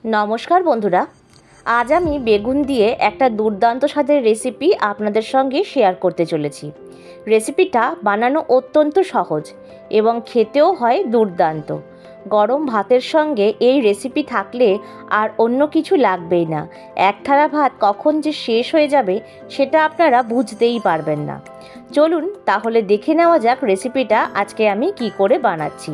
নমস্কার বন্ধুরা, আজ আমি বেগুন দিয়ে একটা দুর্দান্ত স্বাদের রেসিপি আপনাদের সঙ্গে শেয়ার করতে চলেছি। রেসিপিটা বানানো অত্যন্ত সহজ এবং খেতেও হয় দুর্দান্ত। গরম ভাতের সঙ্গে এই রেসিপি থাকলে আর অন্য কিছু লাগবেই না। এক থালা ভাত কখন যে শেষ হয়ে যাবে সেটা আপনারা বুঝতেই পারবেন না। চলুন তাহলে দেখে নেওয়া যাক রেসিপিটা আজকে আমি কি করে বানাচ্ছি।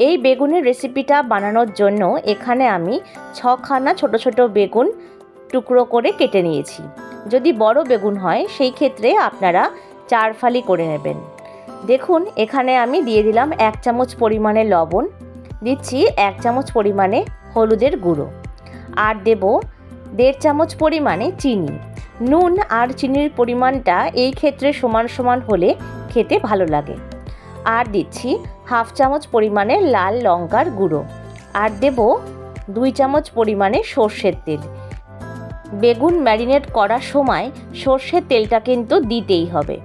এই বেগুনের রেসিপিটা বানানোর জন্য এখানে আমি 6খানা ছোট ছোট বেগুন টুকরো করে কেটে নিয়েছি। যদি বড় বেগুন হয় সেই ক্ষেত্রে আপনারা 4 ফালি করে নেবেন। দেখুন এখানে আমি দিয়ে দিলাম 1 চামচ পরিমাণে লবণ, দিচ্ছি 1 চামচ পরিমাণে হলুদের গুঁড়ো, আর দেব 1.5 চামচ পরিমাণে চিনি। নুন আর চিনির পরিমাণটা এই ক্ষেত্রে সমান সমান হলে খেতে ভালো লাগে। আর দিচ্ছি 1/2 চামচ পরিমাণে লাল লঙ্কার গুঁড়ো, আর দেব 2 চামচ পরিমাণে সর্ষের তেল। বেগুন ম্যারিনেট করার সময় সর্ষের তেলটা কিন্তু দিতেই হবে,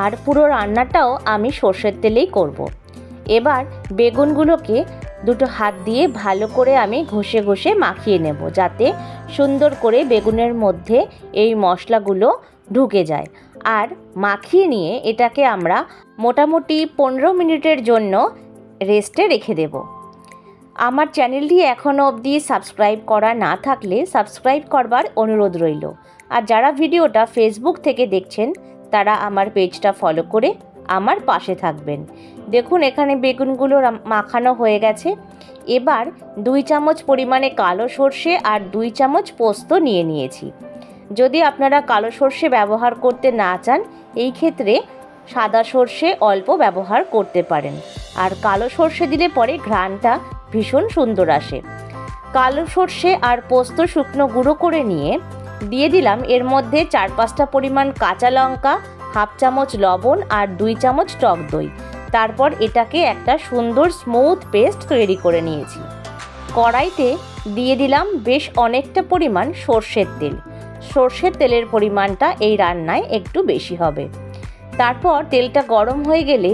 আর পুরো রান্নাটাও আমি সর্ষের তেলেই করব। এবার বেগুনগুলোকে দুটো হাত দিয়ে ভালো করে আমি ঘষে ঘষে মাখিয়ে নেব, যাতে সুন্দর করে বেগুনের মধ্যে এই মশলাগুলো ঢুকে যায়। আর মাখিয়ে নিয়ে এটাকে আমরা মোটামুটি 15 মিনিটের জন্য রেস্টে রেখে দেব। আমার চ্যানেলটি এখনও অবধি সাবস্ক্রাইব করা না থাকলে সাবস্ক্রাইব করবার অনুরোধ রইল। আর যারা ভিডিওটা ফেসবুক থেকে দেখছেন তারা আমার পেজটা ফলো করে আমার পাশে থাকবেন। দেখুন এখানে বেগুনগুলো মাখানো হয়ে গেছে। এবার 2 চামচ পরিমাণে কালো সর্ষে আর 2 চামচ পোস্ত নিয়ে নিয়েছি। যদি আপনারা কালো সর্ষে ব্যবহার করতে না চান এই ক্ষেত্রে সাদা সর্ষে অল্প ব্যবহার করতে পারেন। আর কালো সর্ষে দিলে পরে ঘ্রাণটা ভীষণ সুন্দর আসে। কালো সর্ষে আর পোস্ত শুকনো গুঁড়ো করে নিয়ে দিয়ে দিলাম এর মধ্যে 4-5টা পরিমাণ কাঁচা লঙ্কা, 1/2 চামচ লবণ আর 2 চামচ টক দই। তারপর এটাকে একটা সুন্দর স্মুথ পেস্ট তৈরি করে নিয়েছি। কড়াইতে দিয়ে দিলাম বেশ অনেকটা পরিমাণ সর্ষের তেল। সর্ষের তেলের পরিমাণটা এই রান্নায় একটু বেশি হবে। তারপর তেলটা গরম হয়ে গেলে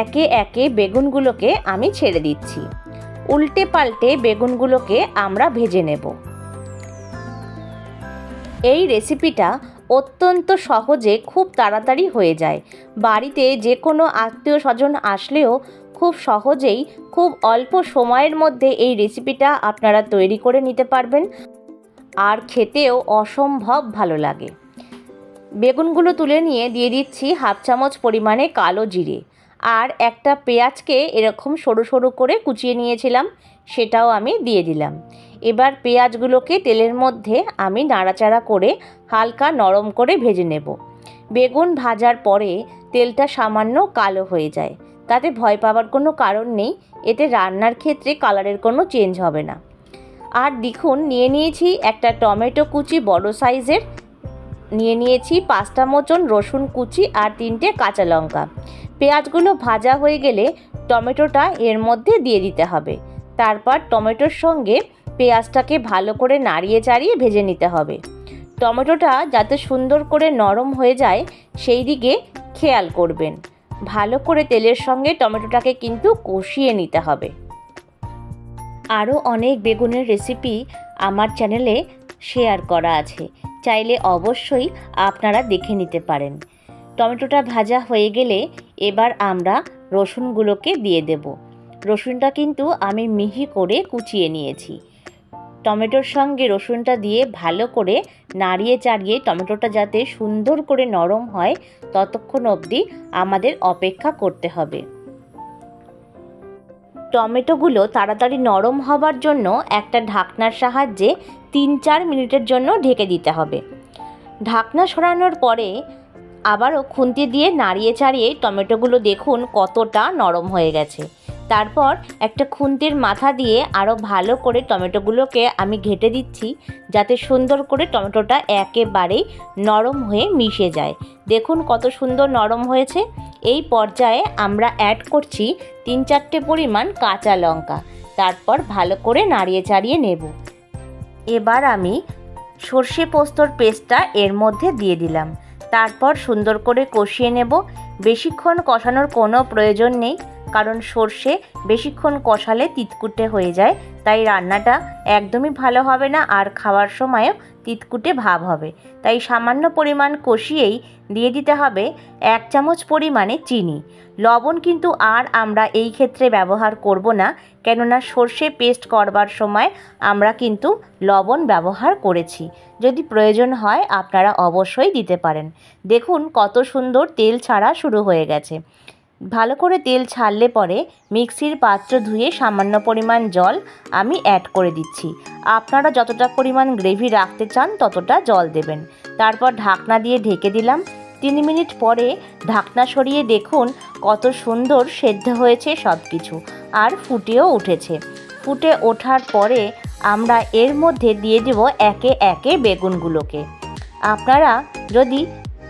একে একে বেগুনগুলোকে আমি ছেড়ে দিচ্ছি। উল্টে পাল্টে বেগুনগুলোকে আমরা ভেজে নেব। এই রেসিপিটা অত্যন্ত সহজে খুব তাড়াতাড়ি হয়ে যায়। বাড়িতে যে কোনো আত্মীয় স্বজন আসলেও খুব সহজেই খুব অল্প সময়ের মধ্যে এই রেসিপিটা আপনারা তৈরি করে নিতে পারবেন, আর খেতেও অসম্ভব ভালো লাগে। বেগুনগুলো তুলে নিয়ে দিয়ে দিচ্ছি 1/2 চামচ পরিমাণে কালো জিরে, আর একটা পেঁয়াজকে এরকম সরু সরু করে কুচিয়ে নিয়েছিলাম সেটাও আমি দিয়ে দিলাম। এবার পেঁয়াজগুলোকে তেলের মধ্যে আমি নাড়াচাড়া করে হালকা নরম করে ভেজে নেব। বেগুন ভাজার পরে তেলটা সামান্য কালো হয়ে যায়, তাতে ভয় পাওয়ার কোনো কারণ নেই, এতে রান্নার ক্ষেত্রে কালারের কোনো চেঞ্জ হবে না। আর দেখুন নিয়ে নিয়েছি একটা টমেটো কুচি বড় সাইজের, নিয়ে নিয়েছি 5টা মতন রসুন কুচি আর 3টে কাঁচা লঙ্কা। পেঁয়াজগুলো ভাজা হয়ে গেলে টমেটোটা এর মধ্যে দিয়ে দিতে হবে। তারপর টমেটোর সঙ্গে পেঁয়াজটাকে ভালো করে নাড়িয়ে চাড়িয়ে ভেজে নিতে হবে। টমেটোটা যাতে সুন্দর করে নরম হয়ে যায় সেই দিকে খেয়াল করবেন। ভালো করে তেলের সঙ্গে টমেটোটাকে কিন্তু কষিয়ে নিতে হবে। আরও অনেক বেগুনের রেসিপি আমার চ্যানেলে শেয়ার করা আছে, চাইলে অবশ্যই আপনারা দেখে নিতে পারেন। টমেটোটা ভাজা হয়ে গেলে এবার আমরা রসুনগুলোকে দিয়ে দেব। রসুনটা কিন্তু আমি মিহি করে কুচিয়ে নিয়েছি। টমেটোর সঙ্গে রসুনটা দিয়ে ভালো করে নাড়িয়ে চাড়িয়ে টমেটোটা যাতে সুন্দর করে নরম হয় ততক্ষণ অবধি আমাদের অপেক্ষা করতে হবে। টমেটোগুলো তাড়াতাড়ি নরম হবার জন্য একটা ঢাকনার সাহায্যে 3-4 মিনিটের জন্য ঢেকে দিতে হবে। ঢাকনা সরানোর পরে আবারও খুন্তি দিয়ে নাড়িয়ে চাড়িয়ে টমেটোগুলো দেখুন কতটা নরম হয়ে গেছে। তারপর একটা খুন্তির মাথা দিয়ে আরও ভালো করে টমেটোগুলোকে আমি ঘেঁটে দিচ্ছি, যাতে সুন্দর করে টমেটোটা একেবারেই নরম হয়ে মিশে যায়। দেখুন কত সুন্দর নরম হয়েছে। এই পর্যায়ে আমরা অ্যাড করছি 3-4টে পরিমাণ কাঁচা লঙ্কা। তারপর ভালো করে নাড়িয়ে চাড়িয়ে নেব। এবার আমি সর্ষে পোস্তর পেস্টটা এর মধ্যে দিয়ে দিলাম। তারপর সুন্দর করে কষিয়ে নেব। বেশিক্ষণ কষানোর কোনো প্রয়োজন নেই, কারণ সর্ষে বেশিক্ষণ কষালে তিতকুটে হয়ে যায়, তাই রান্নাটা একদমই ভালো হবে না আর খাওয়ার সময়ও তিতকুটে ভাব হবে। তাই সামান্য পরিমাণ কষিয়েই দিয়ে দিতে হবে 1 চামচ পরিমাণে চিনি। লবণ কিন্তু আর আমরা এই ক্ষেত্রে ব্যবহার করব না, কেননা সর্ষে পেস্ট করবার সময় আমরা কিন্তু লবণ ব্যবহার করেছি। যদি প্রয়োজন হয় আপনারা অবশ্যই দিতে পারেন। দেখুন কত সুন্দর তেল ছাড়া শুরু হয়ে গেছে। ভালো করে তেল ছাড়লে পরে মিক্সির পাত্র ধুয়ে সামান্য পরিমাণ জল আমি অ্যাড করে দিচ্ছি। আপনারা যতটা পরিমাণ গ্রেভি রাখতে চান ততটা জল দেবেন। তারপর ঢাকনা দিয়ে ঢেকে দিলাম। 3 মিনিট পরে ঢাকনা সরিয়ে দেখুন কত সুন্দর সেদ্ধ হয়েছে সব কিছু, আর ফুটেও উঠেছে। ফুটে ওঠার পরে আমরা এর মধ্যে দিয়ে দেব একে একে বেগুনগুলোকে। আপনারা যদি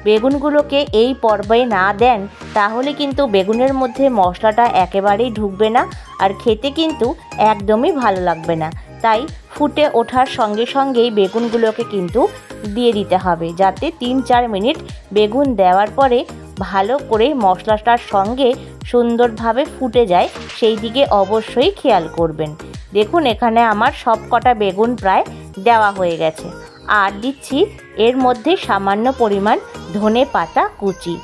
বেগুনগুলোকে এই পর্বে না দেন তাহলে কিন্তু বেগুনের মধ্যে মশলাটা একেবারেই ঢুকবে না, আর খেতে কিন্তু একদমই ভালো লাগবে না। তাই ফুটে ওঠার সঙ্গে সঙ্গেই বেগুনগুলোকে কিন্তু দিয়ে দিতে হবে, যাতে 3-4 মিনিট বেগুন দেওয়ার পরে ভালো করে মশলাটার সঙ্গে সুন্দরভাবে ফুটে যায়, সেই দিকে অবশ্যই খেয়াল করবেন। দেখুন এখানে আমার সব কটা বেগুন প্রায় দেওয়া হয়ে গেছে। আর দিচ্ছি এর মধ্যে সামান্য পরিমাণ ধনেপাতা কুচি।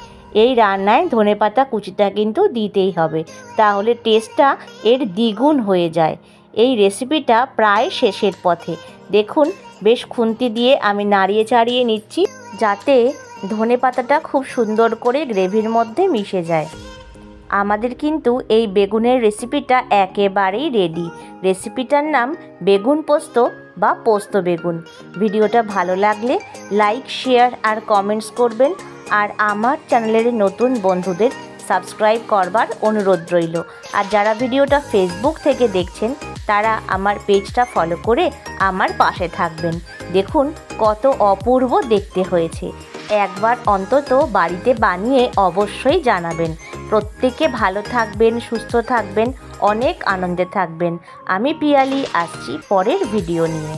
এই রান্নায় ধনেপাতা কুচিটা কিন্তু দিতেই হবে, তাহলে টেস্টটা এর দ্বিগুণ হয়ে যায়। এই রেসিপিটা প্রায় শেষের পথে। দেখুন বেশ খুন্তি দিয়ে আমি নাড়িয়ে চাড়িয়ে নিচ্ছি, যাতে ধনেপাতাটা খুব সুন্দর করে গ্রেভির মধ্যে মিশে যায়। আমাদের কিন্তু এই বেগুনের রেসিপিটা একেবারেই রেডি। রেসিপিটার নাম বেগুন পোস্ত বা পোস্ত বেগুন। ভিডিওটা ভালো লাগলে লাইক, শেয়ার আর কমেন্টস করবেন, আর আমার চ্যানেলের নতুন বন্ধুদের সাবস্ক্রাইব করবার অনুরোধ রইল। আর যারা ভিডিওটা ফেসবুক থেকে দেখছেন তারা আমার পেজটা ফলো করে আমার পাশে থাকবেন। দেখুন কত অপূর্ব দেখতে হয়েছে। একবার অন্তত বাড়িতে বানিয়ে অবশ্যই জানাবেন। প্রত্যেকে ভালো থাকবেন, সুস্থ থাকবেন, অনেক আনন্দে থাকবেন। আমি পিয়ালি আসছি পরের ভিডিও নিয়ে।